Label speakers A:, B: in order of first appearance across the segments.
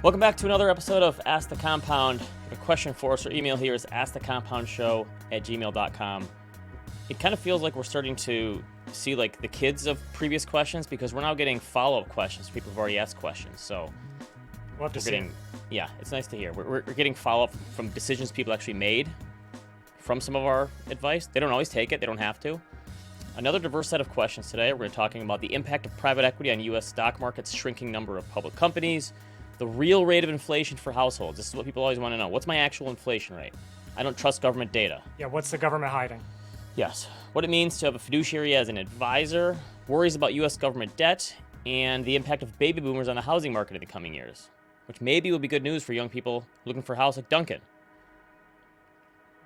A: Welcome back to another episode of Ask the Compound. A question for us, our email here is askthecompoundshow@gmail.com. It kind of feels like we're starting to see like the kids of previous questions because we're now getting follow-up questions. People have already asked questions, so
B: we'll have to see.
A: Yeah, it's nice to hear. We're getting follow-up from decisions people actually made from some of our advice. They don't always take it. They don't have to. Another diverse set of questions today. We're going to be talking about the impact of private equity on U.S. stock market's shrinking number of public companies, the real rate of inflation for households. This is what people always want to know. What's my actual inflation rate? I don't trust government data.
B: Yeah, what's the government hiding?
A: Yes. What it means to have a fiduciary as an advisor, worries about U.S. government debt, and the impact of baby boomers on the housing market in the coming years, which maybe will be good news for young people looking for a house like Duncan.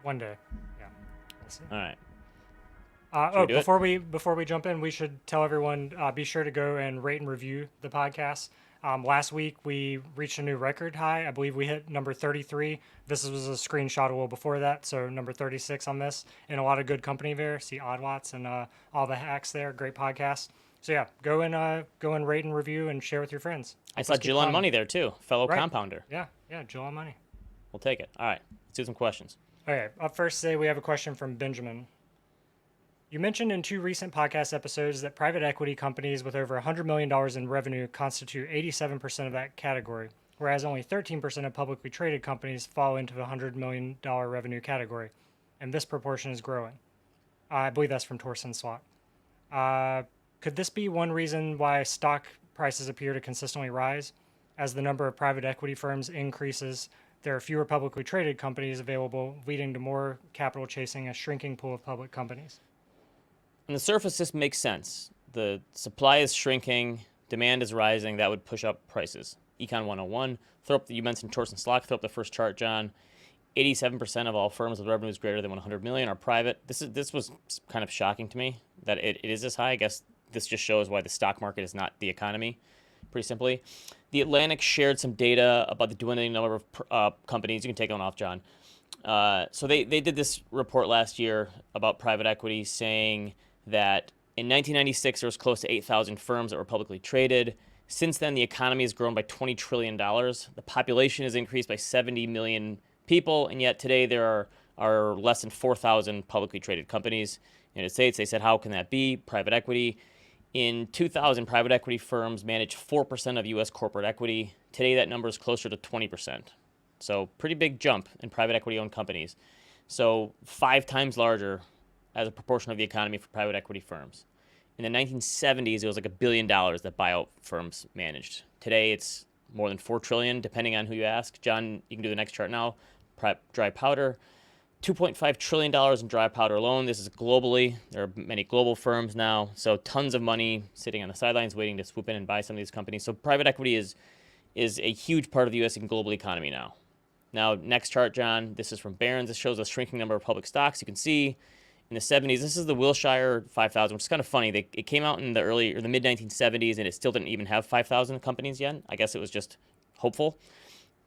B: One day. Yeah. We'll see.
A: All right.
B: Before we jump in, we should tell everyone, be sure to go and rate and review the podcast. Last week, we reached a new record high. I believe we hit number 33. This was a screenshot a little before that, so number 36 on this. And a lot of good company there. See Odd Lots and all the hacks there. Great podcast. So yeah, go and rate and review and share with your friends.
A: I saw Jill on Money there too, fellow compounder.
B: Yeah, Jill on Money.
A: We'll take it. All right, let's do some questions.
B: Okay, up first today we have a question from Benjamin. You mentioned in 2 recent podcast episodes that private equity companies with over $100 million in revenue constitute 87% of that category, whereas only 13% of publicly traded companies fall into the $100 million revenue category, and this proportion is growing. I believe that's from Torsten Slot. Could this be one reason why stock prices appear to consistently rise? As the number of private equity firms increases, there are fewer publicly traded companies available, leading to more capital chasing a shrinking pool of public companies.
A: On the surface, this makes sense. The supply is shrinking, demand is rising. That would push up prices. Econ 101. You mentioned Torsten Slot. Throw up the first chart, John. 87% of all firms with revenues greater than 100 million are private. This was kind of shocking to me that it is this high. I guess this just shows why the stock market is not the economy, pretty simply. The Atlantic shared some data about the dwindling number of companies. You can take one off, John. So they did this report last year about private equity saying that in 1996, there was close to 8,000 firms that were publicly traded. Since then, the economy has grown by $20 trillion. The population has increased by 70 million people, and yet today there are less than 4,000 publicly traded companies in the United States. They said, how can that be? Private equity. In 2000, private equity firms managed 4% of U.S. corporate equity. Today, that number is closer to 20%. So pretty big jump in private equity-owned companies. So 5 times larger as a proportion of the economy for private equity firms. In the 1970s, it was like $1 billion that buyout firms managed. Today, it's more than $4 trillion, depending on who you ask. John, you can do the next chart now. Dry powder, $2.5 trillion in dry powder alone. This is globally. There are many global firms now, so tons of money sitting on the sidelines waiting to swoop in and buy some of these companies. So private equity is a huge part of the U.S. and global economy now. Now, next chart, John. This is from Barron's. This shows a shrinking number of public stocks. You can see in the 70s, this is the Wilshire 5,000, which is kind of funny. It came out in the mid-1970s, and it still didn't even have 5,000 companies yet. I guess it was just hopeful.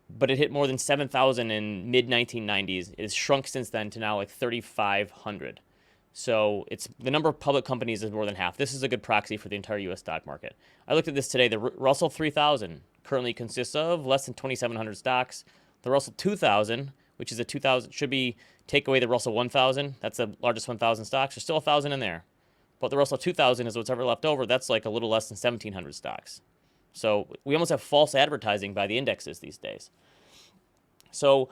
A: But it hit more than 7,000 in mid-1990s. It has shrunk since then to now like 3,500. So the number of public companies is more than half. This is a good proxy for the entire U.S. stock market. I looked at this today. The Russell 3000 currently consists of less than 2,700 stocks. The Russell 2000, which is a 2,000, should be take away the Russell 1000. That's the largest 1,000 stocks. There's still 1,000 in there. But the Russell 2000 is what's ever left over. That's like a little less than 1,700 stocks. So we almost have false advertising by the indexes these days. So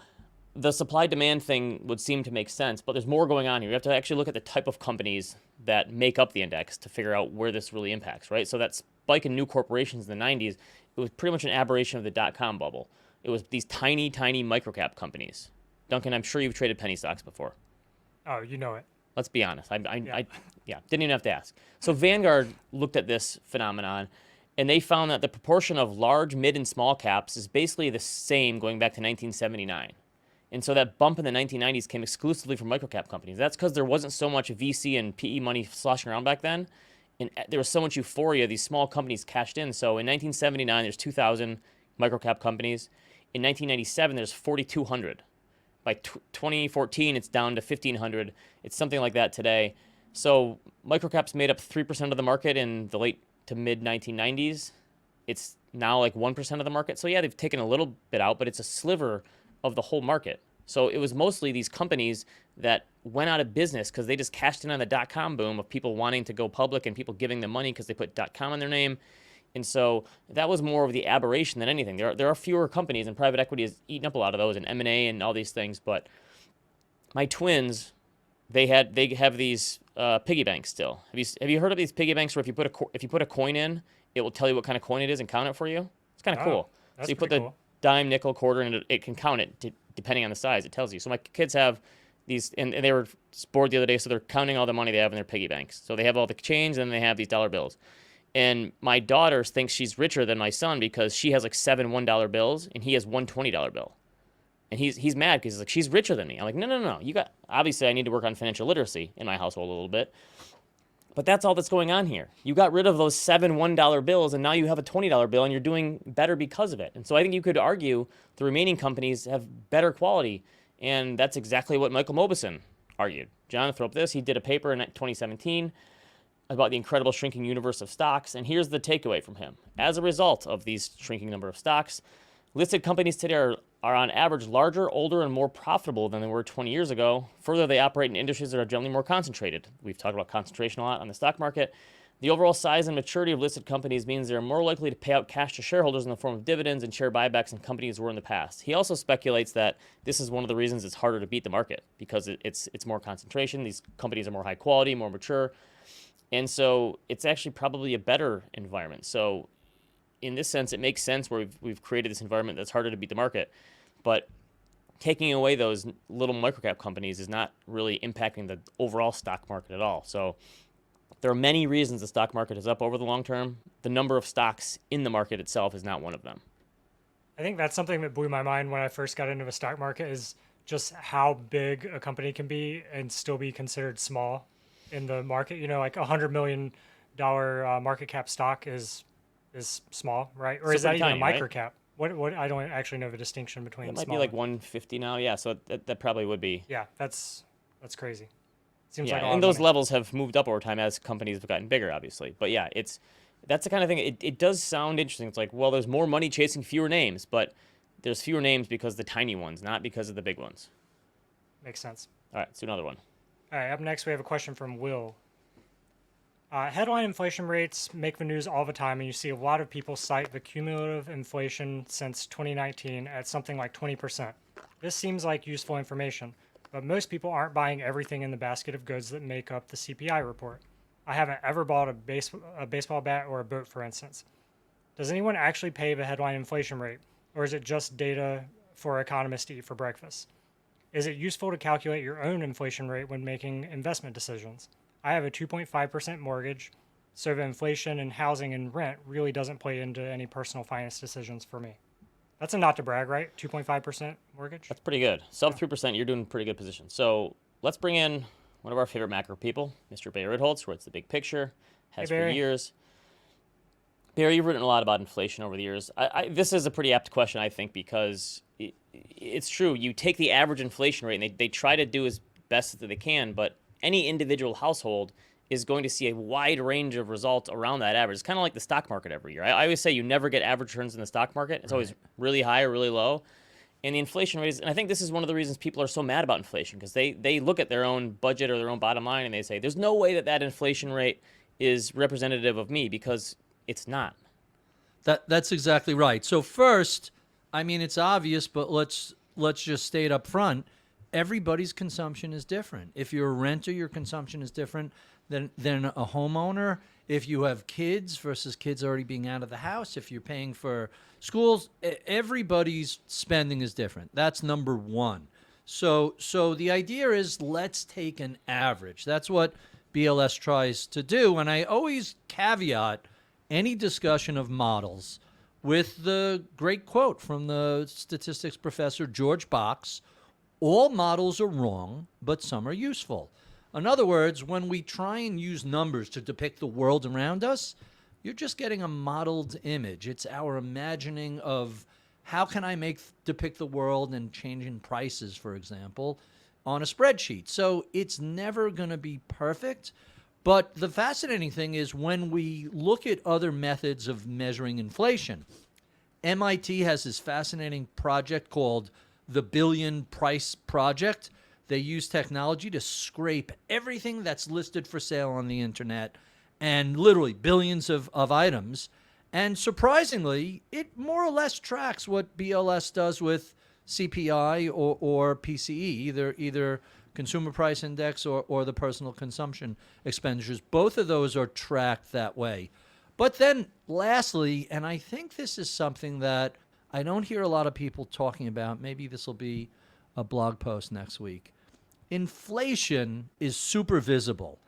A: the supply-demand thing would seem to make sense, but there's more going on here. You have to actually look at the type of companies that make up the index to figure out where this really impacts, right? So that spike in new corporations in the 90s, it was pretty much an aberration of the dot-com bubble. It was these tiny, tiny microcap companies. Duncan, I'm sure you've traded penny stocks before.
B: Oh, you know it.
A: Let's be honest. I didn't even have to ask. So Vanguard looked at this phenomenon, and they found that the proportion of large, mid, and small caps is basically the same going back to 1979. And so that bump in the 1990s came exclusively from microcap companies. That's because there wasn't so much VC and PE money sloshing around back then, and there was so much euphoria. These small companies cashed in. So in 1979, there's 2,000 microcap companies. In 1997, there's 4,200. By 2014, it's down to 1,500. It's something like that today. So microcaps made up 3% of the market in the late to mid 1990s. It's now like 1% of the market. So yeah, they've taken a little bit out, but it's a sliver of the whole market. So it was mostly these companies that went out of business because they just cashed in on the dot-com boom of people wanting to go public and people giving them money because they put .com in their name. And so that was more of the aberration than anything. There are fewer companies, and private equity has eaten up a lot of those, and M&A and all these things. But my twins, they have these piggy banks still. Have you heard of these piggy banks where if you put a coin in, it will tell you what kind of coin it is and count it for you? It's kind of cool.
B: That's
A: So you put
B: pretty
A: the
B: cool.
A: dime, nickel, quarter, and it can count it depending on the size. It tells you. So my kids have these, and they were bored the other day, so they're counting all the money they have in their piggy banks. So they have all the change, and they have these dollar bills. And my daughter thinks she's richer than my son because she has like 7 $1 bills, and he has one $20 bill. And he's mad because he's like, she's richer than me. I'm like, no. You got, obviously I need to work on financial literacy in my household a little bit. But that's all that's going on here. You got rid of those 7 $1 bills, and now you have a $20 bill, and you're doing better because of it. And so I think you could argue the remaining companies have better quality, and that's exactly what Michael Mauboussin argued. John, throw up this. He did a paper in 2017 about the incredible shrinking universe of stocks, and here's the takeaway from him. As a result of these shrinking number of stocks, listed companies today are on average larger, older, and more profitable than they were 20 years ago. Further, they operate in industries that are generally more concentrated. We've talked about concentration a lot on the stock market. The overall size and maturity of listed companies means they're more likely to pay out cash to shareholders in the form of dividends and share buybacks than companies were in the past. He also speculates that this is one of the reasons it's harder to beat the market because it's more concentration. These companies are more high quality, more mature. And so it's actually probably a better environment. So in this sense, it makes sense where we've created this environment that's harder to beat the market. But taking away those little microcap companies is not really impacting the overall stock market at all. So there are many reasons the stock market is up over the long term. The number of stocks in the market itself is not one of them.
B: I think that's something that blew my mind when I first got into the stock market is just how big a company can be and still be considered small in the market. You know, like $100 million market cap stock is small, right? Or
A: So
B: is that
A: pretty
B: even
A: tiny,
B: a
A: right?
B: micro cap? What I don't actually know the distinction between
A: It might
B: small.
A: be like 150 now. Yeah, so that probably would be.
B: Yeah, that's crazy. Seems
A: Yeah,
B: like a lot
A: and
B: of
A: those
B: money.
A: levels have moved up over time as companies have gotten bigger, obviously. But yeah, that's the kind of thing. It does sound interesting. It's like, well, there's more money chasing fewer names, but there's fewer names because of the tiny ones, not because of the big ones.
B: Makes sense.
A: All right, so another one.
B: All right, up next we have a question from Will. Headline inflation rates make the news all the time, and you see a lot of people cite the cumulative inflation since 2019 at something like 20%. This seems like useful information, but most people aren't buying everything in the basket of goods that make up the CPI report. I haven't ever bought a baseball bat or a boat, for instance. Does anyone actually pay the headline inflation rate, or is it just data for economists to eat for breakfast? Is it useful to calculate your own inflation rate when making investment decisions? I have a 2.5% mortgage, so the inflation in housing and rent really doesn't play into any personal finance decisions for me. That's a not to brag, right? 2.5% mortgage?
A: That's pretty good. Sub 3%, you're doing a pretty good position. So let's bring in one of our favorite macro people, Mr. Barry Ritholtz, who writes the big picture, has
B: Hey,
A: for
B: Barry.
A: years. Barry, you've written a lot about inflation over the years. This is a pretty apt question, I think, because it's true. You take the average inflation rate, and they try to do as best that they can, but any individual household is going to see a wide range of results around that average. It's kind of like the stock market every year. I always say you never get average returns in the stock market. It's always really high or really low. And the inflation rate is, and I think this is one of the reasons people are so mad about inflation, because they look at their own budget or their own bottom line and they say, there's no way that inflation rate is representative of me, because it's not.
C: That's exactly right. So first, I mean, it's obvious, but let's just state up front, everybody's consumption is different. If you're a renter, your consumption is different than a homeowner. If you have kids versus kids already being out of the house, if you're paying for schools, everybody's spending is different. That's number one. So the idea is let's take an average. That's what BLS tries to do. And I always caveat any discussion of models with the great quote from the statistics professor George Box: all models are wrong, but some are useful. In other words, when we try and use numbers to depict the world around us, you're just getting a modeled image. It's our imagining of how can I depict the world and changing prices, for example, on a spreadsheet. So it's never going to be perfect, But the fascinating thing is when we look at other methods of measuring inflation, MIT has this fascinating project called the Billion Price Project. They use technology to scrape everything that's listed for sale on the internet, and literally billions of items. And surprisingly, it more or less tracks what BLS does with CPI or PCE, either Consumer Price Index or the personal consumption expenditures. Both of those are tracked that way. But then lastly, and I think this is something that I don't hear a lot of people talking about, maybe this will be a blog post next week. Inflation is super visible.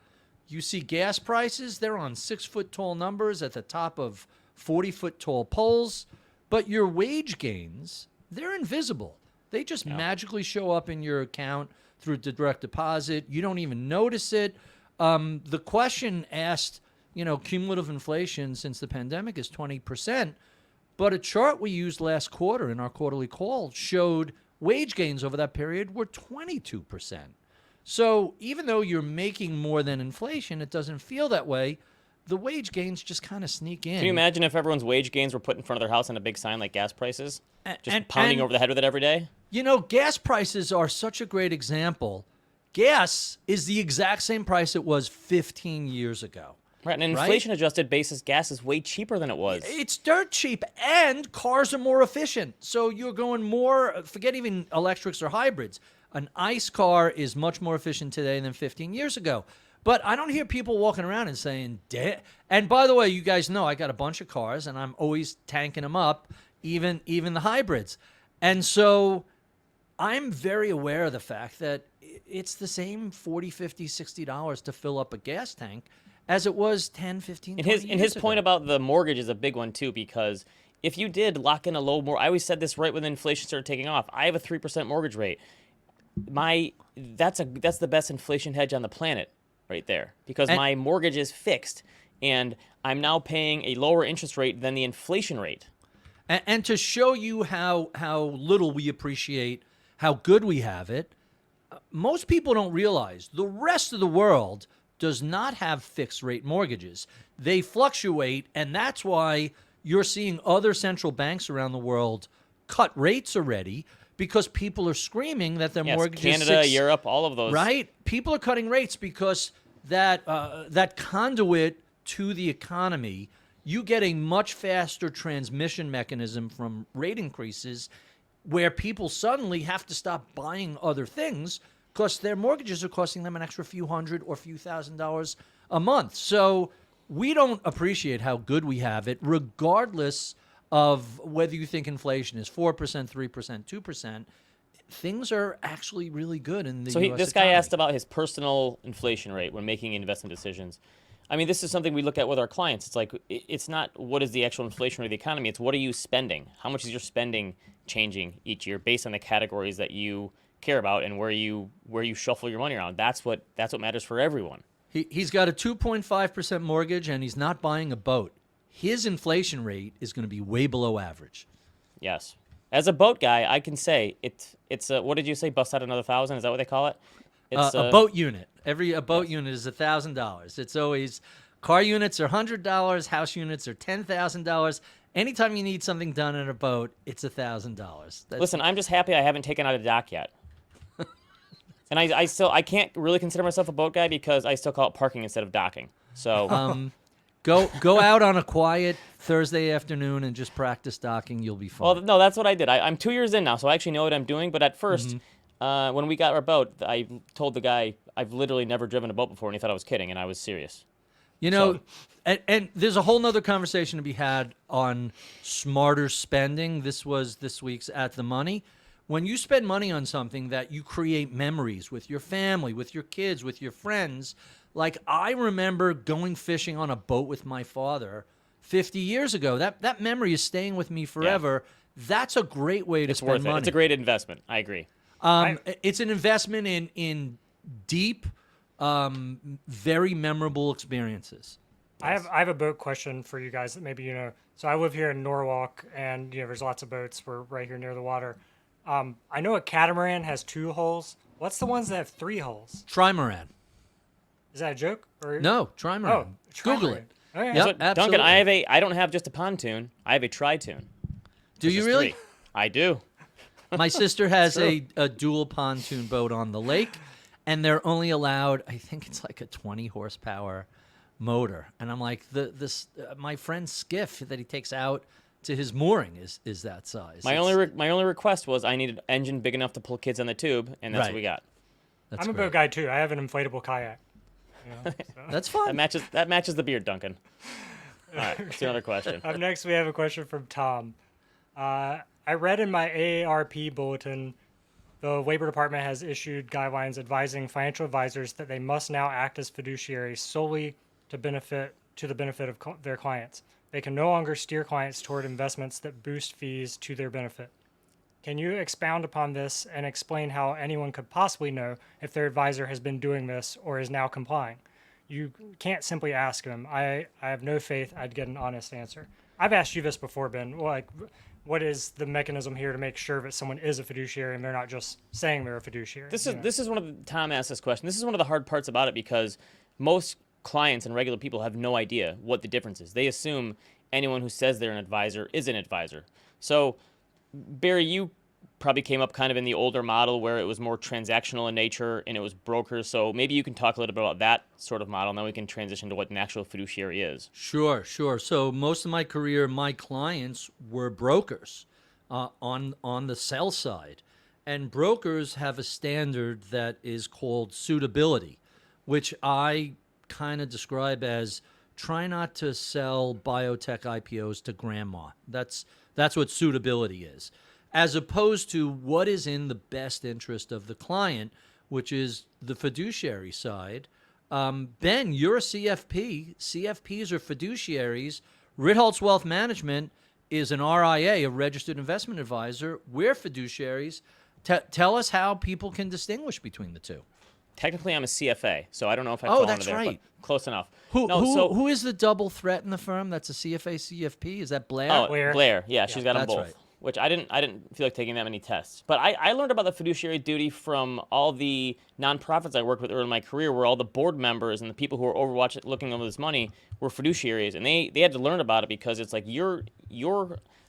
C: You see gas prices, they're on 6-foot tall numbers at the top of 40-foot tall poles, but your wage gains, they're invisible. They just magically show up in your account through direct deposit. You don't even notice it. The question asked, cumulative inflation since the pandemic is 20%, but a chart we used last quarter in our quarterly call showed wage gains over that period were 22%. So even though you're making more than inflation, it doesn't feel that way. The wage gains just kind of sneak in.
A: Can you imagine if everyone's wage gains were put in front of their house on a big sign like gas prices? Just pounding over the head with it every day?
C: Gas prices are such a great example. Gas is the exact same price it was 15 years ago.
A: Right, and an inflation-adjusted basis, gas is way cheaper than it was.
C: It's dirt cheap, and cars are more efficient. So you're going more, forget even electrics or hybrids. An ICE car is much more efficient today than 15 years ago. But I don't hear people walking around and saying, and by the way, you guys know I got a bunch of cars, and I'm always tanking them up, even the hybrids. And so I'm very aware of the fact that it's the same $40, $50, $60 to fill up a gas tank as it was 10, 15, 20 years ago.
A: And his point about the mortgage is a big one, too, because if you did lock in a low mortgage, I always said this right when inflation started taking off. I have a 3% mortgage rate. That's the best inflation hedge on the planet right there, because my mortgage is fixed, and I'm now paying a lower interest rate than the inflation rate.
C: And to show you how little we appreciate how good we have it, most people don't realize the rest of the world does not have fixed rate mortgages. They fluctuate, and that's why you're seeing other central banks around the world cut rates already, because people are screaming that their mortgages...
A: Canada, Europe, all of those.
C: Right? People are cutting rates because that conduit to the economy, you get a much faster transmission mechanism from rate increases where people suddenly have to stop buying other things because their mortgages are costing them an extra few $100 or few $1,000s a month. So we don't appreciate how good we have it, regardless of whether you think inflation is 4%, 3%, 2%. Things are actually really good in the U.S.
A: This guy asked about his personal inflation rate when making investment decisions. I mean, this is something we look at with our clients. It's like, it's not what is the actual inflation rate of the economy. It's what are you spending? How much is your spending changing each year based on the categories that you care about and where you shuffle your money around? That's what matters for everyone.
C: He's got a 2.5% mortgage, and he's not buying a boat. His inflation rate is going to be way below average.
A: Yes. As a boat guy, I can say it's what did you say? Bust out another 1,000? Is that what they call it? It's
C: a boat unit. A boat unit is $1,000. It's always car units are $100. House units are $10,000. Anytime you need something done in a boat, it's $1,000.
A: Listen, I'm just happy I haven't taken out a dock yet. And I can't really consider myself a boat guy because I still call it parking instead of docking. So
C: Go out on a quiet Thursday afternoon and just practice docking. You'll be fine.
A: Well, no, that's what I did. I'm 2 years in now, so I actually know what I'm doing. But at first, when we got our boat, I told the guy I've literally never driven a boat before, and he thought I was kidding, and I was serious.
C: And there's a whole nother conversation to be had on smarter spending. This was this week's At the Money. When you spend money on something that you create memories with your family, with your kids, with your friends, like I remember going fishing on a boat with my father 50 years ago. That memory is staying with me forever. Yeah. That's a great way to spend money.
A: It's a great investment. I agree.
C: It's an investment in deep, very memorable experiences.
B: I have a boat question for you guys that maybe you know. So I live here in Norwalk, and there's lots of boats. We're right here near the water. I know a catamaran has 2 hulls. What's the ones that have 3 hulls?
C: Trimaran.
B: Is that a joke? Or
C: No, trimaran.
B: Oh,
C: Google
B: trimaran.
C: it.
B: Okay.
C: Yep,
A: So,
C: absolutely.
A: Duncan, I don't have just a pontoon. I have a tri-toon.
C: Do
A: Which
C: you
A: is
C: really?
A: 3. I do.
C: My sister has
A: true.
C: a dual pontoon boat on the lake, and they're only allowed, I think it's like a 20 horsepower motor. And I'm like, my friend's skiff that he takes out to his mooring is that size.
A: My only request was I needed an engine big enough to pull kids on the tube, and that's
C: Right.
A: what we got.
C: That's
B: I'm a
C: great.
B: boat guy too. I have an inflatable kayak. You know, so.
C: That's
A: That
C: fun.
A: matches the beard, Duncan. All right, let's do another question.
B: Up next, we have a question from Tom. I read in my AARP bulletin the Labor Department has issued guidelines advising financial advisors that they must now act as fiduciaries solely to the benefit of their clients. They can no longer steer clients toward investments that boost fees to their benefit. Can you expound upon this and explain how anyone could possibly know if their advisor has been doing this or is now complying? You can't simply ask them. I have no faith I'd get an honest answer. I've asked you this before, Ben. Like, what is the mechanism here to make sure that someone is a fiduciary and they're not just saying they're a fiduciary?
A: This is one of the Tom asked this question. This is one of the hard parts about it because most clients and regular people have no idea what the difference is. They assume anyone who says they're an advisor is an advisor. So, Barry, you probably came up kind of in the older model where it was more transactional in nature and it was brokers. So maybe you can talk a little bit about that sort of model, and then we can transition to what an actual fiduciary is.
C: Sure. So most of my career, my clients were brokers on the sell side. And brokers have a standard that is called suitability, which I kind of describe as try not to sell biotech IPOs to grandma. That's what suitability is. As opposed to what is in the best interest of the client, which is the fiduciary side. Ben, you're a CFP. CFPs are fiduciaries. Ritholtz Wealth Management is an RIA, a registered investment advisor. We're fiduciaries. Tell us how people can distinguish between the two.
A: Technically, I'm a CFA, so I don't know if I fall
C: that's
A: into there,
C: right.
A: but close enough.
C: Who is the double threat in the firm? That's a CFA, CFP? Is that Blair?
A: Oh,
B: Blair.
A: Blair. Yeah, she's got them
C: That's
A: both.
C: right.
A: Which I didn't feel like taking that many tests. But I learned about the fiduciary duty from all the nonprofits I worked with early in my career, where all the board members and the people who were looking over this money were fiduciaries, and they had to learn about it because it's like you're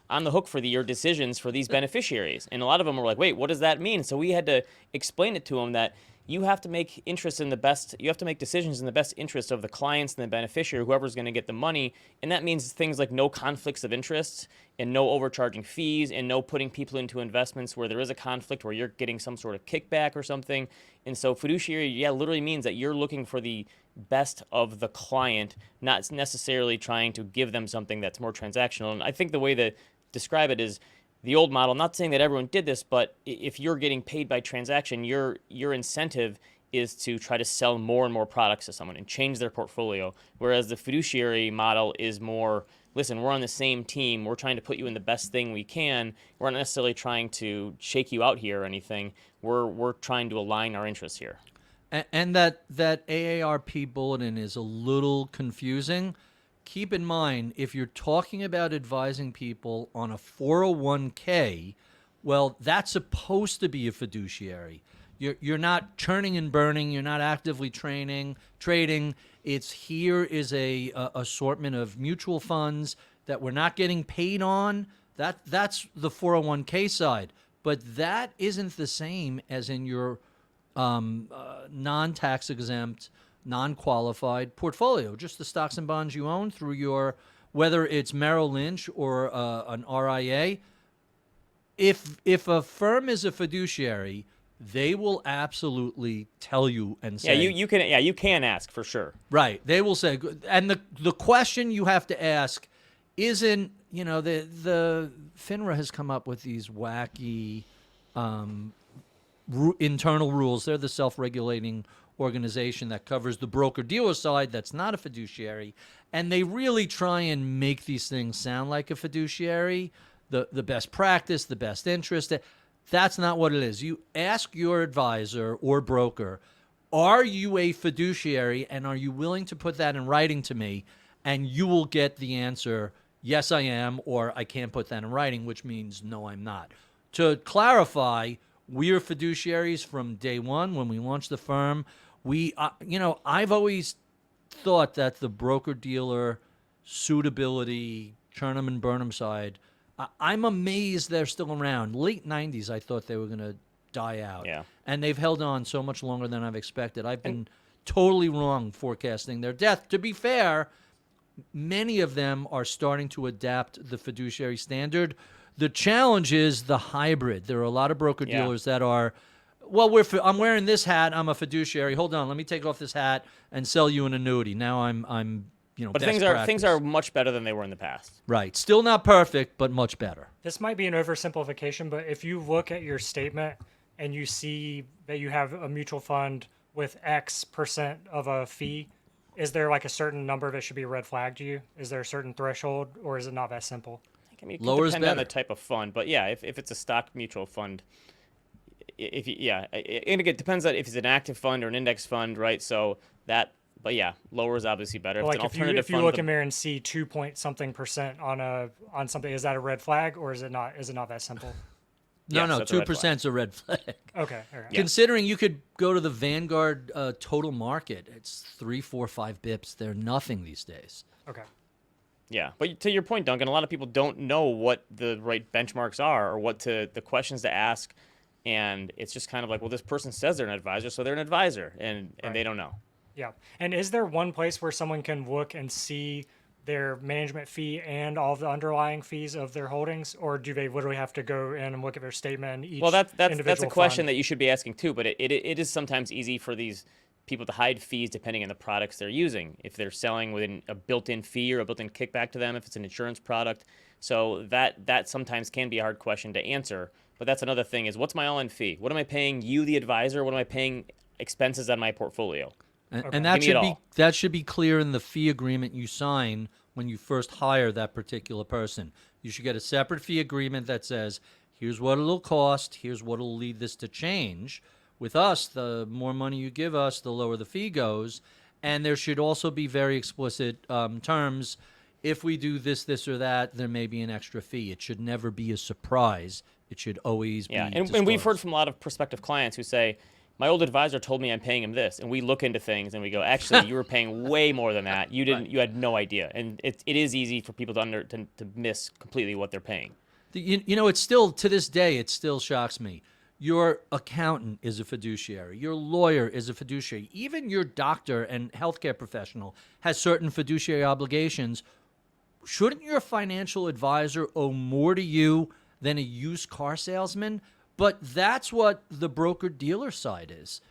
A: on the hook for your decisions for these beneficiaries, and a lot of them were like, wait, what does that mean? So we had to explain it to them that you have to make you have to make decisions in the best interest of the clients and the beneficiary, whoever's going to get the money. And that means things like no conflicts of interest and no overcharging fees and no putting people into investments where there is a conflict where you're getting some sort of kickback or something. And so fiduciary, literally means that you're looking for the best of the client, not necessarily trying to give them something that's more transactional. And I think the way to describe it is the old model, not saying that everyone did this, but if you're getting paid by transaction, your incentive is to try to sell more and more products to someone and change their portfolio. Whereas the fiduciary model is more, listen, we're on the same team. We're trying to put you in the best thing we can. We're not necessarily trying to shake you out here or anything. We're trying to align our interests here.
C: And that AARP bulletin is a little confusing. Keep in mind, if you're talking about advising people on a 401k, well, that's supposed to be a fiduciary. You're not churning and burning. You're not actively trading. It's here is a assortment of mutual funds that we're not getting paid on. That's the 401k side. But that isn't the same as in your non-tax exempt, non-qualified portfolio, just the stocks and bonds you own through your, whether it's Merrill Lynch or an RIA. If a firm is a fiduciary, they will absolutely tell you and say,
A: you can ask for sure.
C: right. They will say, and the question you have to ask isn't, the FINRA has come up with these wacky internal rules. They're the self-regulating organization that covers the broker-dealer side that's not a fiduciary, and they really try and make these things sound like a fiduciary, the best practice, the best interest. That's not what it is. You ask your advisor or broker, are you a fiduciary, and are you willing to put that in writing to me? And you will get the answer, yes, I am, or I can't put that in writing, which means no, I'm not. To clarify, we are fiduciaries from day one when we launched the firm. I've always thought that the broker-dealer suitability, turn 'em and burn 'em side, I'm amazed they're still around. Late 90s, I thought they were going to die out.
A: Yeah.
C: And they've held on so much longer than I've expected. I've been totally wrong forecasting their death. To be fair, many of them are starting to adapt the fiduciary standard. The challenge is the hybrid. There are a lot of broker dealers that are, well, I'm wearing this hat. I'm a fiduciary. Hold on, let me take off this hat and sell you an annuity. Now I'm
A: But things are much better than they were in the past.
C: right. Still not perfect, but much better.
B: This might be an oversimplification, but if you look at your statement and you see that you have a mutual fund with X% of a fee, is there like a certain number that should be a red flag to you? Is there a certain threshold, or is it not that simple?
A: I mean, it
C: Lower
A: could
C: is
A: depend on the
C: better.
A: type of fund, but yeah, if it's a stock mutual fund, and it depends on if it's an active fund or an index fund, right? So that, but yeah, lower is obviously better.
B: Like
A: it's an
B: if you
A: alternative fund,
B: look
A: but-
B: in there and see 2 point something percent on something, is that a red flag, or is it not? Is it not that simple?
A: Yes,
C: No,
A: that's a red
C: 2% is a red flag.
B: Okay, all right.
C: Considering you could go to the Vanguard total market, it's 3, 4, 5 bips. They're nothing these days.
B: Okay.
A: Yeah, but to your point, Duncan, a lot of people don't know what the right benchmarks are or the questions to ask, and it's just kind of like, well, this person says they're an advisor, so they're an advisor, and they don't know.
B: Yeah. And is there one place where someone can look and see their management fee and all of the underlying fees of their holdings, or do they literally have to go in and look at their statement and each
A: Well, that's a
B: individual
A: question
B: fund?
A: that you should be asking too, but it is sometimes easy for these people to hide fees depending on the products they're using. If they're selling with a built-in fee or a built-in kickback to them, if it's an insurance product. So that sometimes can be a hard question to answer. But that's another thing is, what's my all-in fee? What am I paying you, the advisor? What am I paying expenses on my portfolio?
C: And
A: Give me it all.
C: that should be clear in the fee agreement you sign when you first hire that particular person. You should get a separate fee agreement that says, here's what it'll cost, here's what will lead this to change. With us, the more money you give us, the lower the fee goes. And there should also be very explicit terms. If we do this, or that, there may be an extra fee. It should never be a surprise. It should always be
A: And
C: disclosed.
A: we've heard from a lot of prospective clients who say, my old advisor told me I'm paying him this, and we look into things and we go, actually, you were paying way more than that. You didn't. You had no idea, and it is easy for people to miss completely what they're paying.
C: It's still, to this day, it still shocks me. Your accountant is a fiduciary. Your lawyer is a fiduciary. Even your doctor and healthcare professional has certain fiduciary obligations. Shouldn't your financial advisor owe more to you than a used car salesman? But that's what the broker-dealer side is.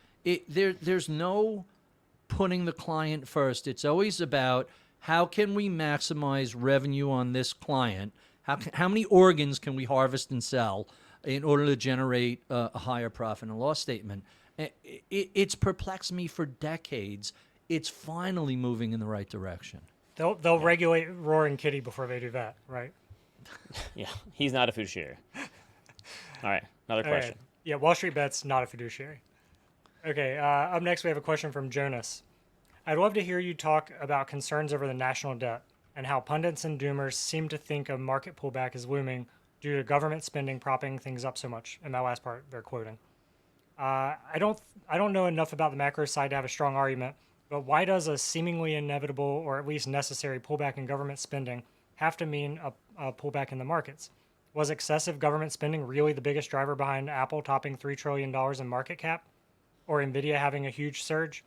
C: There's no putting the client first. It's always about, how can we maximize revenue on this client? How many organs can we harvest and sell in order to generate a higher profit and loss statement? It's perplexed me for decades. It's finally moving in the right direction.
B: They'll regulate Roaring Kitty before they do that, right?
A: Yeah, he's not a fiduciary. All right, another
B: All right.
A: question.
B: Yeah, Wall Street Bet's not a fiduciary. Okay, up next we have a question from Jonas. I'd love to hear you talk about concerns over the national debt and how pundits and doomers seem to think a market pullback is looming due to government spending propping things up so much. And that last part they're quoting. I don't know enough about the macro side to have a strong argument, but why does a seemingly inevitable or at least necessary pullback in government spending have to mean a pullback in the markets? Was excessive government spending really the biggest driver behind Apple topping $3 trillion in market cap? Or Nvidia having a huge surge?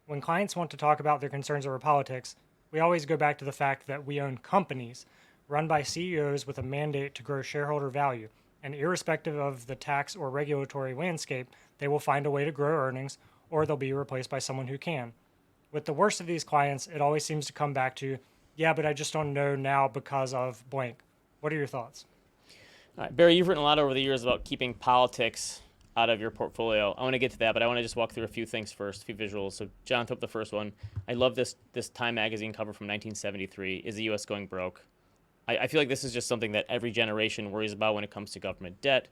B: When clients want to talk about their concerns over politics, we always go back to the fact that we own companies run by CEOs with a mandate to grow shareholder value, and irrespective of the tax or regulatory landscape, they will find a way to grow earnings, or they'll be replaced by someone who can. With the worst of these clients, it always seems to come back to, yeah, but I just don't know now because of blank. What are your thoughts?
A: All right, Barry, you've written a lot over the years about keeping politics out of your portfolio. I want to get to that, but I want to just walk through a few things first, a few visuals. So John, throw up the first one. I love this Time magazine cover from 1973. Is the U.S. going broke? I feel like this is just something that every generation worries about when it comes to government debt.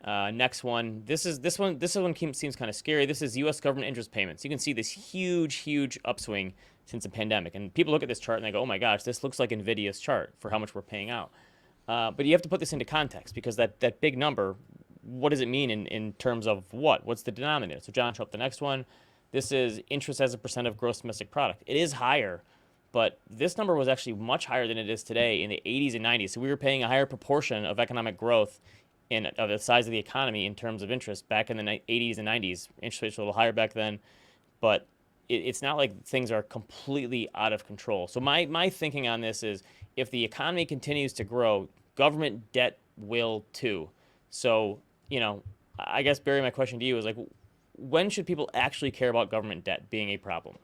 A: Next one. This one seems kind of scary. This is U.S. government interest payments. You can see this huge upswing since the pandemic, and people look at this chart and they go, "Oh my gosh, this looks like Nvidia's chart for how much we're paying out." But you have to put this into context, because that big number, what does it mean in terms of what? What's the denominator? So John, show up the next one. This is interest as a percent of gross domestic product. It is higher, but this number was actually much higher than it is today in the 80s and 90s. So we were paying a higher proportion of economic growth of the size of the economy in terms of interest back in the 80s and 90s. Interest rates were a little higher back then, but it's not like things are completely out of control. So my thinking on this is if the economy continues to grow, government debt will too. So, I guess, Barry, my question to you is when should people actually care about government debt being a problem?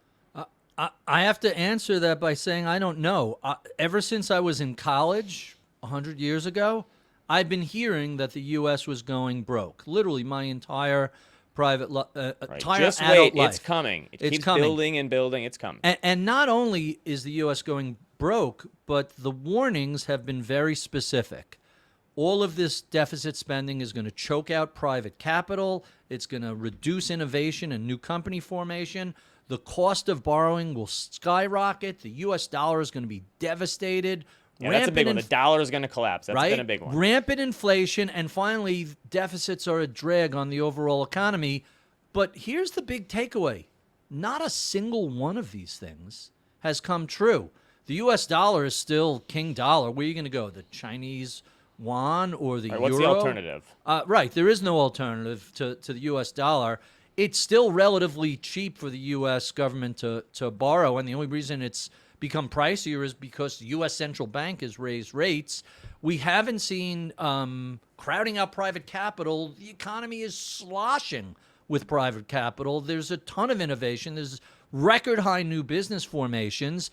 C: I have to answer that by saying I don't know. Ever since I was in college 100 years ago, I've been hearing that the U.S. was going broke. Literally, my entire entire
A: Just
C: adult
A: wait,
C: life.
A: it's coming. It
C: It's
A: keeps
C: coming.
A: building and building. It's coming.
C: And not only is the U.S. going broke, but the warnings have been very specific. All of this deficit spending is going to choke out private capital. It's going to reduce innovation and new company formation. The cost of borrowing will skyrocket. The U.S. dollar is going to be devastated.
A: Yeah, that's a big one. The dollar is going to collapse. That's
C: right?
A: been a big one.
C: Rampant inflation, and finally, deficits are a drag on the overall economy. But here's the big takeaway. Not a single one of these things has come true. The U.S. dollar is still king dollar. Where are you going to go? The Chinese yuan or the euro?
A: What's the alternative?
C: Right. There is no alternative to the U.S. dollar. It's still relatively cheap for the U.S. government to borrow, and the only reason it's become pricier is because the U.S. central bank has raised rates. We haven't seen crowding out private capital. The economy is sloshing with private capital. There's a ton of innovation. There's record high new business formations.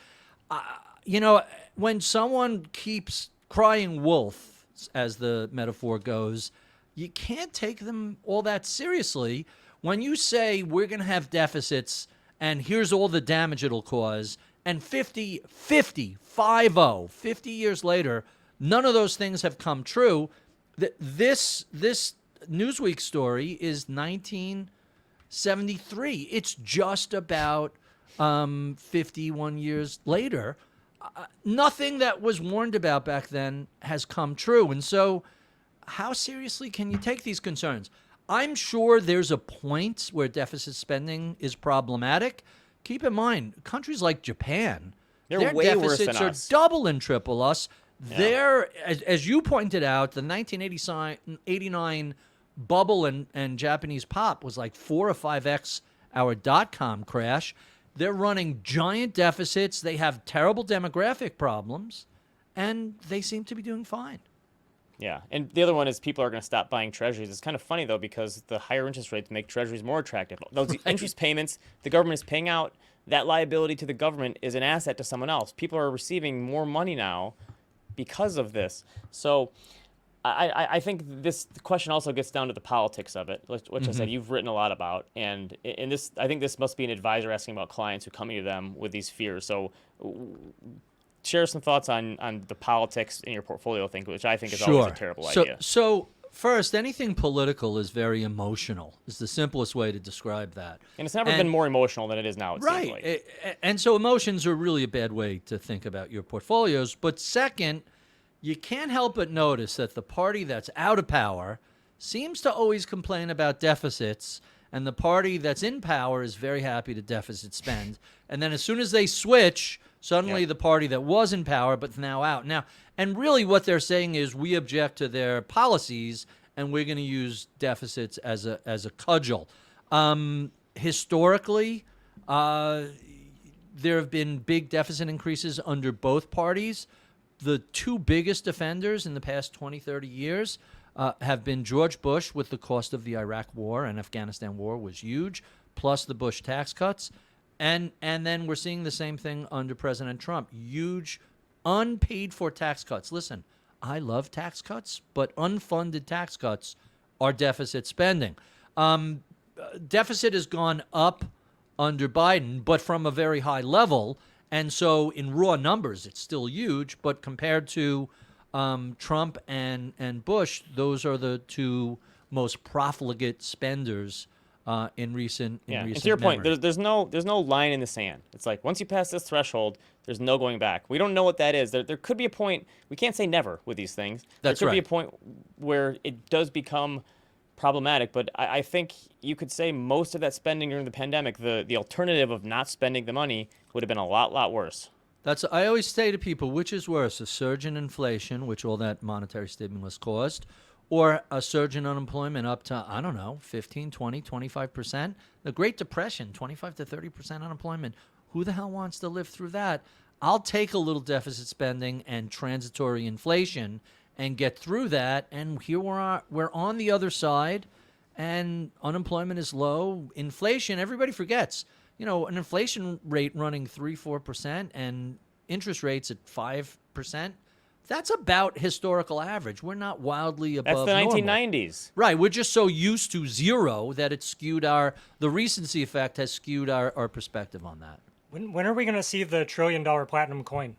C: When someone keeps crying wolf, as the metaphor goes, you can't take them all that seriously. When you say we're going to have deficits and here's all the damage it'll cause, and 50 years later, none of those things have come true. This Newsweek story is 1973. It's just about 51 years later. Nothing that was warned about back then has come true. And so how seriously can you take these concerns? I'm sure there's a point where deficit spending is problematic. Keep in mind, countries like Japan, their
A: way worse
C: deficits
A: than
C: are
A: us.
C: double and triple us.
A: Yeah.
C: They're, as you pointed out, the 1989 bubble and Japanese pop was like 4 or 5x our dot-com crash. They're running giant deficits. They have terrible demographic problems, and they seem to be doing fine.
A: Yeah, and the other one is people are going to stop buying treasuries. It's kind of funny, though, because the higher interest rates make treasuries more attractive. Those interest payments, the government is paying out, that liability to the government is an asset to someone else. People are receiving more money now because of this. So I think this question also gets down to the politics of it, which I said you've written a lot about. And in this, I think this must be an advisor asking about clients who come to them with these fears. So share some thoughts on the politics in your portfolio thing, which I think is always a terrible idea.
C: So first, anything political is very emotional. Is the simplest way to describe that.
A: And it's never been more emotional than it is now, it seems like.
C: Right. And so emotions are really a bad way to think about your portfolios. But second, you can't help but notice that the party that's out of power seems to always complain about deficits, and the party that's in power is very happy to deficit spend. And then as soon as they switch, suddenly the party that was in power but's now out. Now, and really what they're saying is we object to their policies and we're going to use deficits as a cudgel. Historically, there have been big deficit increases under both parties. The two biggest offenders in the past 20, 30 years have been George Bush with the cost of the Iraq War and Afghanistan War was huge, plus the Bush tax cuts. And then we're seeing the same thing under President Trump. Huge unpaid for tax cuts. Listen, I love tax cuts, but unfunded tax cuts are deficit spending. Deficit has gone up under Biden, but from a very high level. And so in raw numbers, it's still huge. But compared to Trump and Bush, those are the two most profligate spenders in recent
A: And to your
C: memory.
A: point, there's no line in the sand. It's like once you pass this threshold, there's no going back. We don't know what that is. There could be a point. We can't say never with these things.
C: That's
A: there could be
C: right.
A: a point where it does become problematic. But I think you could say most of that spending during the pandemic, the alternative of not spending the money would have been a lot worse.
C: I always say to people, which is worse, a surge in inflation, which all that monetary stimulus caused, or a surge in unemployment up to, I don't know, 15, 20, 25%? The Great Depression, 25 to 30% unemployment. Who the hell wants to live through that? I'll take a little deficit spending and transitory inflation and get through that. And here we're on the other side, and unemployment is low. Inflation, everybody forgets. An inflation rate running 3-4% and interest rates at 5%. That's about historical average. We're not wildly above
A: That's the
C: normal.
A: 1990s.
C: Right. We're just so used to zero that it's skewed the recency effect has skewed our perspective on that.
B: When are we going to see the $1 trillion platinum coin?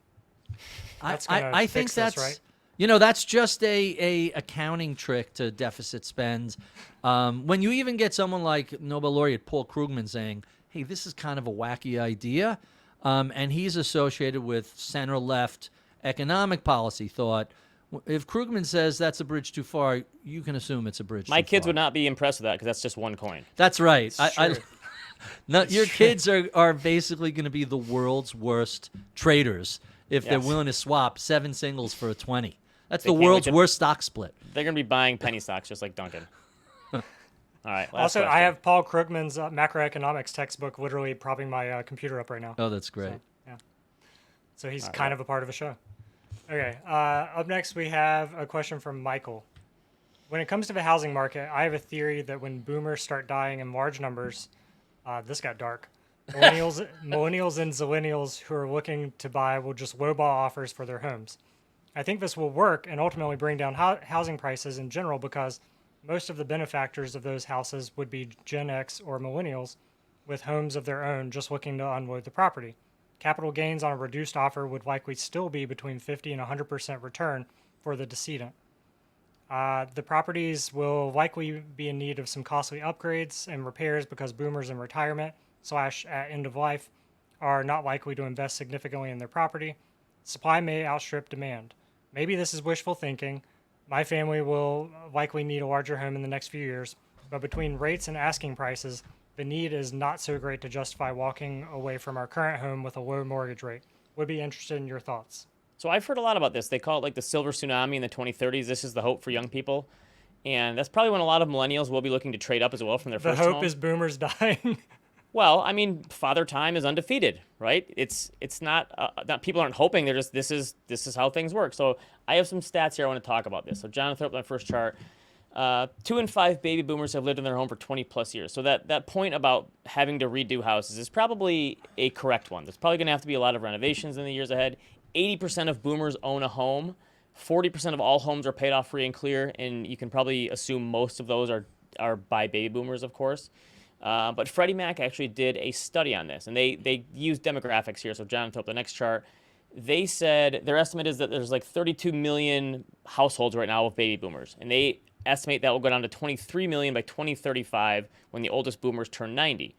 C: I think that's
B: right.
C: That's just a accounting trick to deficit spend. When you even get someone like Nobel laureate Paul Krugman saying, hey, this is kind of a wacky idea, and he's associated with center-left economic policy thought. If Krugman says that's a bridge too far, you can assume it's a bridge
A: My
C: too
A: kids
C: far.
A: would not be impressed with that because that's just one coin.
C: That's right.
B: True.
C: Your kids are basically going to be the world's worst traders if they're
A: Yes.
C: willing to swap 7 singles for a 20. That's
A: They
C: the
A: can't wait
C: world's
A: to-
C: worst stock split.
A: They're going to be buying penny stocks just like Duncan. All right. Last
B: Also, I
A: question.
B: have Paul Krugman's macroeconomics textbook literally propping my computer up right now.
C: Oh, that's great.
B: So he's kind of a part of the show. Okay. Up next, we have a question from Michael. When it comes to the housing market, I have a theory that when boomers start dying in large numbers, this got dark. Millennials and zillennials who are looking to buy will just lowball offers for their homes. I think this will work and ultimately bring down housing prices in general because most of the benefactors of those houses would be Gen X or millennials with homes of their own just looking to unload the property. Capital gains on a reduced offer would likely still be between 50 and 100% return for the decedent. The properties will likely be in need of some costly upgrades and repairs because boomers in retirement / at end of life are not likely to invest significantly in their property. Supply may outstrip demand. Maybe this is wishful thinking. My family will likely need a larger home in the next few years, but between rates and asking prices, the need is not so great to justify walking away from our current home with a low mortgage rate. Would be interested in your thoughts.
A: So I've heard a lot about this. They call it like the silver tsunami in the 2030s. This is the hope for young people. And that's probably when a lot of millennials will be looking to trade up as well from their
B: The
A: first
B: hope
A: home.
B: is boomers dying.
A: Well, I mean, Father Time is undefeated, right? It's not people aren't hoping. They're just this is how things work. So I have some stats here I want to talk about this. So Jonathan, up my first chart. 2 in 5 baby boomers have lived in their home for 20 plus years. So that point about having to redo houses is probably a correct one. There's probably going to have to be a lot of renovations in the years ahead. 80% of boomers own a home. 40% of all homes are paid off free and clear, and you can probably assume most of those are by baby boomers, of course. But Freddie Mac actually did a study on this, and they used demographics here. So Jonathan, up the next chart. They said their estimate is that there's like 32 million households right now with baby boomers, and they estimate that will go down to 23 million by 2035 when the oldest boomers turn 90.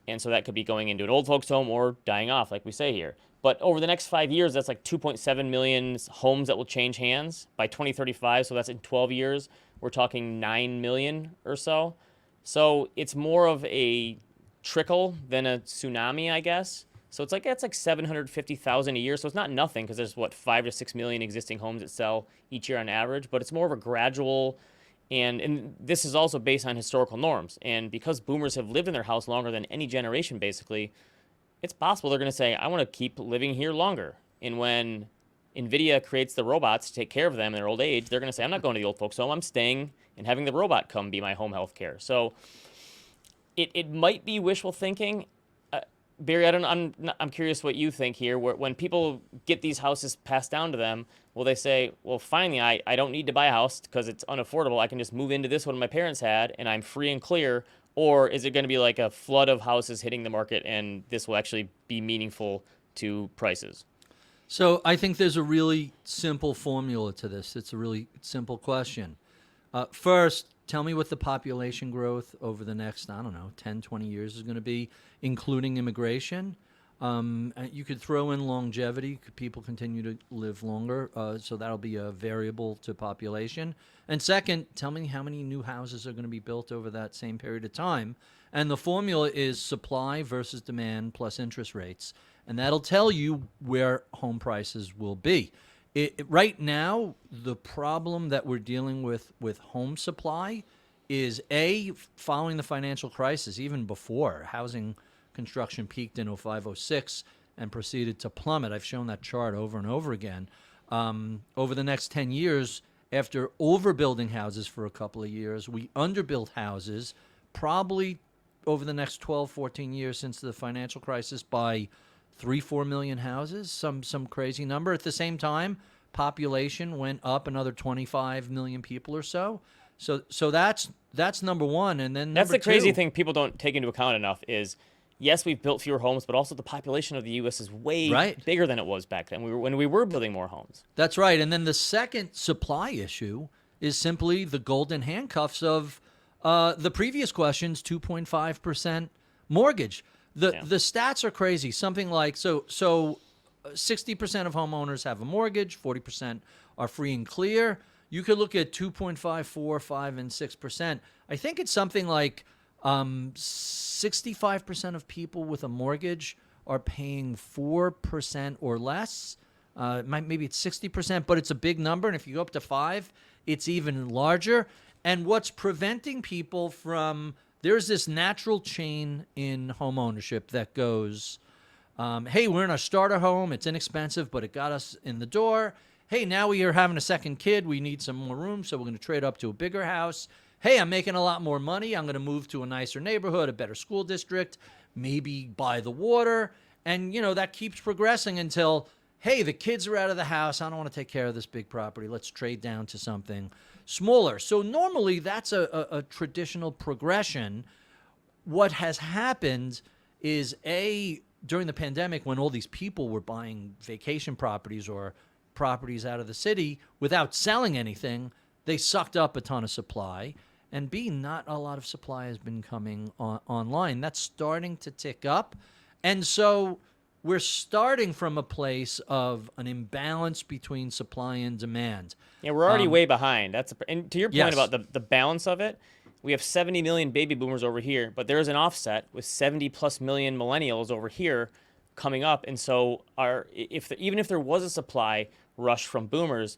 A: And so that could be going into an old folks home or dying off, like we say here. But over the next 5 years, that's like 2.7 million homes that will change hands by 2035. So that's in 12 years. We're talking 9 million or so. So it's more of a trickle than a tsunami, I guess. So that's like 750,000 a year. So it's not nothing because there's 5 to 6 million existing homes that sell each year on average. But it's more of a gradual, and this is also based on historical norms. And because boomers have lived in their house longer than any generation, basically, it's possible they're going to say, I want to keep living here longer. And when NVIDIA creates the robots to take care of them in their old age, they're going to say, I'm not going to the old folks home. I'm staying and having the robot come be my home health care. So it might be wishful thinking. Barry, I'm curious what you think here. When people get these houses passed down to them, will they say, well, finally, I don't need to buy a house because it's unaffordable. I can just move into this one my parents had, and I'm free and clear? Or is it going to be like a flood of houses hitting the market, and this will actually be meaningful to prices?
C: So I think there's a really simple formula to this. It's a really simple question. First, tell me what the population growth over the next, 10, 20 years is going to be, including immigration. You could throw in longevity. People continue to live longer, so that'll be a variable to population. And second, tell me how many new houses are going to be built over that same period of time. And the formula is supply versus demand plus interest rates. And that'll tell you where home prices will be. Right now, the problem that we're dealing with home supply is, following the financial crisis, even before housing construction peaked in 05, 06 and proceeded to plummet. I've shown that chart over and over again. Over the next 10 years, after overbuilding houses for a couple of years, we underbuilt houses probably over the next 12, 14 years since the financial crisis by 3-4 million houses, some crazy number. At the same time, population went up another 25 million people or so. So that's number one. And then
A: that's
C: number
A: the crazy
C: two,
A: thing people don't take into account enough is, yes, we've built fewer homes, but also the population of the U.S. is way bigger than it was back then when we were building more homes.
C: That's right. And then the second supply issue is simply the golden handcuffs of the previous question's 2.5% mortgage. The stats are crazy. Something like, so 60% of homeowners have a mortgage, 40% are free and clear. You could look at 2.5, 4, 5, and 6%. I think it's something like 65% of people with a mortgage are paying 4% or less. Maybe it's 60%, but it's a big number. And if you go up to 5, it's even larger. And what's preventing people from, there's this natural chain in home ownership that goes, hey, we're in a starter home. It's inexpensive, but it got us in the door. Hey, now we are having a second kid. We need some more room, so we're going to trade up to a bigger house. Hey, I'm making a lot more money. I'm going to move to a nicer neighborhood, a better school district, maybe by the water. And, that keeps progressing until, hey, the kids are out of the house. I don't want to take care of this big property. Let's trade down to something smaller. So normally that's a traditional progression. What has happened is, during the pandemic, when all these people were buying vacation properties or properties out of the city without selling anything, they sucked up a ton of supply. And B, not a lot of supply has been coming online. That's starting to tick up. And so we're starting from a place of an imbalance between supply and demand.
A: Yeah, we're already way behind. And to your point
C: Yes.
A: about the balance of it, we have 70 million baby boomers over here, but there is an offset with 70 plus million millennials over here coming up. And so even if there was a supply rush from boomers,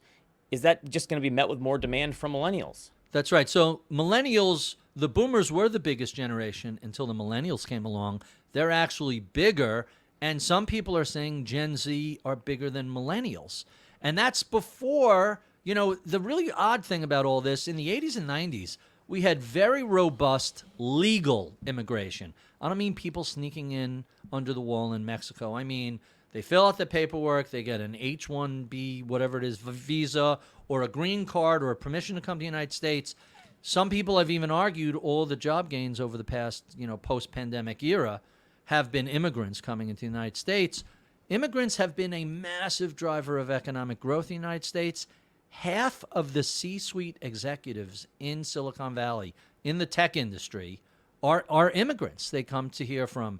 A: is that just going to be met with more demand from millennials?
C: That's right. So millennials, the boomers were the biggest generation until the millennials came along. They're actually bigger. And some people are saying Gen Z are bigger than millennials. And that's before, the really odd thing about all this, in the 80s and 90s, we had very robust legal immigration. I don't mean people sneaking in under the wall in Mexico. I mean, they fill out the paperwork, they get an H-1B, whatever it is, visa, or a green card, or a permission to come to the United States. Some people have even argued all the job gains over the past, post-pandemic era have been immigrants coming into the United States. Immigrants have been a massive driver of economic growth in the United States. Half of the C-suite executives in Silicon Valley, in the tech industry, are immigrants. They come to here from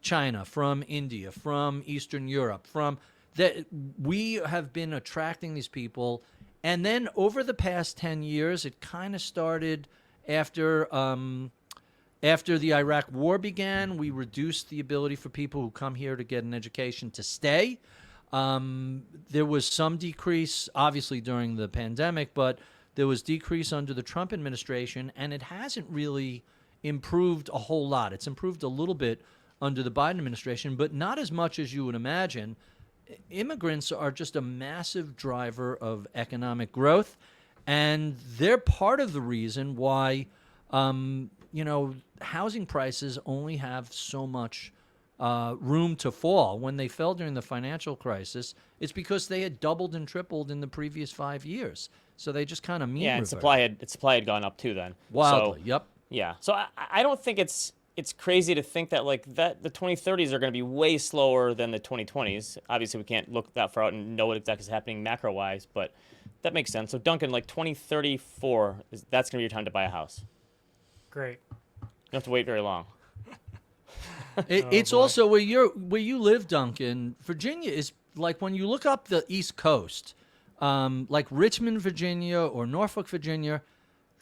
C: China, from India, from Eastern Europe, we have been attracting these people. And then over the past 10 years, it kind of started after the Iraq War began. We reduced the ability for people who come here to get an education to stay. There was some decrease, obviously, during the pandemic, but there was decrease under the Trump administration, and it hasn't really improved a whole lot. It's improved a little bit under the Biden administration, but not as much as you would imagine. Immigrants are just a massive driver of economic growth, and they're part of the reason why, housing prices only have so much room to fall. When they fell during the financial crisis, it's because they had doubled and tripled in the previous 5 years. So they just kind of mean
A: and
C: reverted.
A: supply had gone up too then.
C: Wildly.
A: So,
C: Yep.
A: Yeah. So I don't think it's crazy to think that the 2030s are going to be way slower than the 2020s. Obviously, we can't look that far out and know what exactly is happening macro-wise, but that makes sense. So Duncan, 2034, that's going to be your time to buy a house.
B: Great.
A: You don't have to wait very long.
C: It's
B: boy.
C: also where you live, Duncan. Virginia is like when you look up the East Coast, like Richmond, Virginia, or Norfolk, Virginia.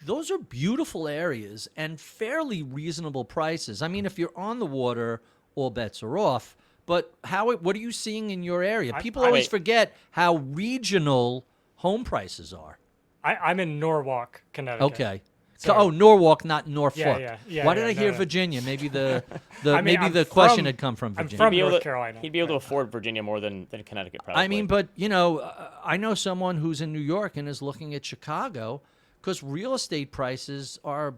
C: Those are beautiful areas and fairly reasonable prices. I mean, if you're on the water, all bets are off. But what are you seeing in your area? People always forget how regional home prices are.
B: I'm in Norwalk, Connecticut.
C: Okay.
B: So-
C: Norwalk, not Norfolk.
B: Yeah,
C: Why did I hear
B: no.
C: Virginia? Maybe the
B: I mean, I'm
C: the question
B: from-
C: had come from
B: I'm
C: Virginia.
B: from
A: He'd be able
B: North
A: to-
B: Carolina.
A: He'd be able to afford Virginia more than Connecticut, probably.
C: I mean, but I know someone who's in New York and is looking at Chicago because real estate prices are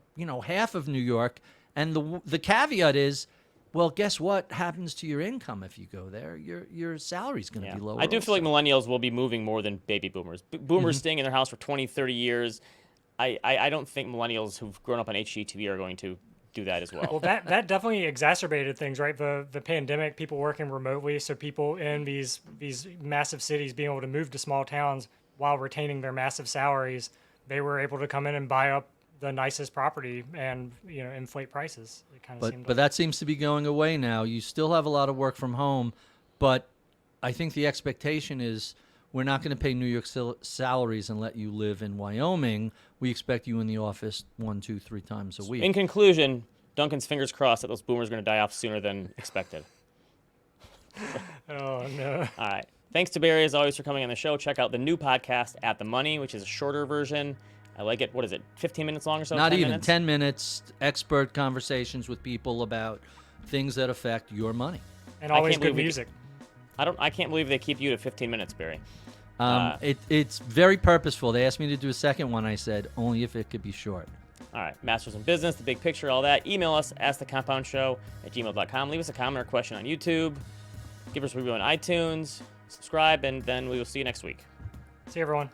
C: half of New York, and the caveat is, well, guess what happens to your income if you go there? Your salary's going to be lower.
A: I do feel like
C: also.
A: millennials will be moving more than baby boomers. Boomers staying in their house for 20, 30 years. I don't think millennials who've grown up on HGTV are going to do that as well.
B: Well, that definitely exacerbated things, right? The pandemic, people working remotely, so people in these massive cities being able to move to small towns while retaining their massive salaries, they were able to come in and buy up the nicest property and inflate prices. It kind of seemed
C: But that seems to be going away now. You still have a lot of work from home, but I think the expectation is we're not going to pay New York salaries and let you live in Wyoming. We expect you in the office 1, 2, 3 times a week.
A: In conclusion, Duncan's fingers crossed that those boomers are going to die off sooner than expected.
B: Oh no.
A: All right. Thanks to Barry, as always, for coming on the show. Check out the new podcast, At the Money, which is a shorter version. I like it. What is it, 15 minutes long or so?
C: Not
A: 10
C: even
A: minutes?
C: 10 minutes, expert conversations with people about things that affect your money.
B: And always
A: can't
B: good
A: believe we-
B: music.
A: I can't believe they keep you to 15 minutes, Barry.
C: It's very purposeful. They asked me to do a second one. I said, only if it could be short.
A: All right. Masters in Business, the big picture, all that. Email us, askthecompoundshow@gmail.com. Leave us a comment or question on YouTube. Give us a review on iTunes. Subscribe, and then we will see you next week.
B: See you, everyone.